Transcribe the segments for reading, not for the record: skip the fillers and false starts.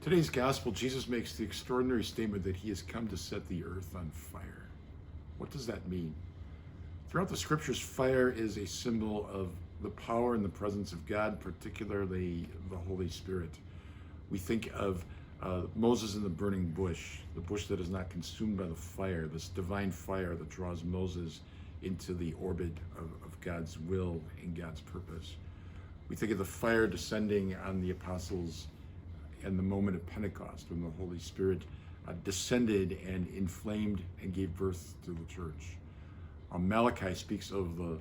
Today's gospel, Jesus makes the extraordinary statement that he has come to set the earth on fire. What does that mean? Throughout the scriptures, fire is a symbol of the power and the presence of God, particularly the Holy Spirit. We think of Moses in the burning bush, the bush that is not consumed by the fire, this divine fire that draws Moses into the orbit of God's will and God's purpose. We think of the fire descending on the apostles and the moment of Pentecost when the Holy Spirit descended and inflamed and gave birth to the church. Malachi speaks of the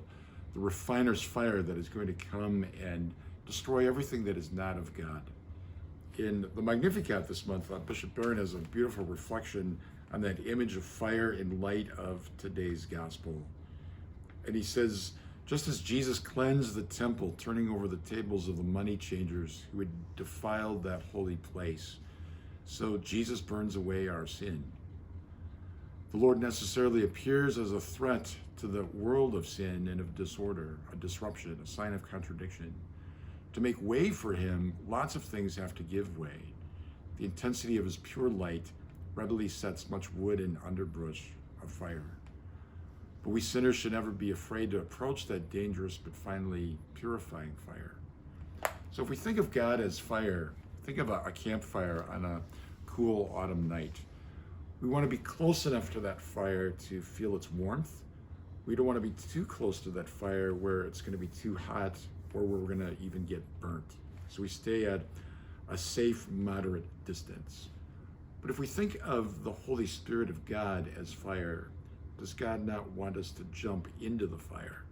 refiner's fire that is going to come and destroy everything that is not of God. In the Magnificat this month, Bishop Barron has a beautiful reflection on that image of fire in light of today's gospel. And he says, just as Jesus cleansed the temple, turning over the tables of the money changers who had defiled that holy place, so Jesus burns away our sin. The Lord necessarily appears as a threat to the world of sin and of disorder, a disruption, a sign of contradiction. To make way for him, lots of things have to give way. The intensity of his pure light readily sets much wood and underbrush afire. But we sinners should never be afraid to approach that dangerous but finally purifying fire. So if we think of God as fire, think of a campfire on a cool autumn night. We want to be close enough to that fire to feel its warmth. We don't want to be too close to that fire where it's going to be too hot or where we're going to even get burnt. So we stay at a safe, moderate distance. But if we think of the Holy Spirit of God as fire, does God not want us to jump into the fire?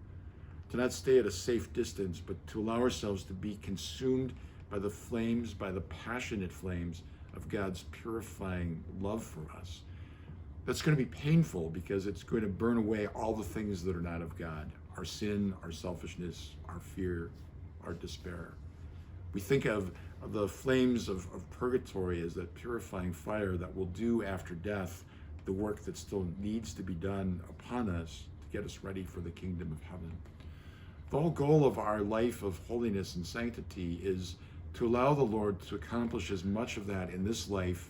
To not stay at a safe distance, but to allow ourselves to be consumed by the flames, by the passionate flames of God's purifying love for us. That's going to be painful because it's going to burn away all the things that are not of God. Our sin, our selfishness, our fear, our despair. We think of the flames of purgatory as that purifying fire that will do after death the work that still needs to be done upon us to get us ready for the kingdom of heaven. The whole goal of our life of holiness and sanctity is to allow the Lord to accomplish as much of that in this life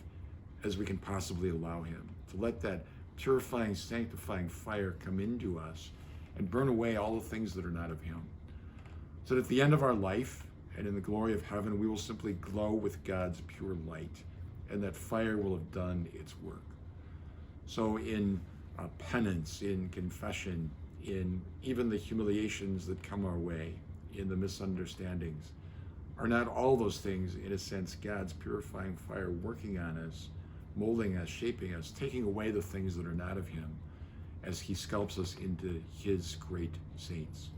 as we can possibly allow him. To let that purifying, sanctifying fire come into us and burn away all the things that are not of him. So that at the end of our life and in the glory of heaven, we will simply glow with God's pure light, and that fire will have done its work. So in penance, in confession, in even the humiliations that come our way, in the misunderstandings, are not all those things, in a sense, God's purifying fire working on us, molding us, shaping us, taking away the things that are not of him as he sculpts us into his great saints?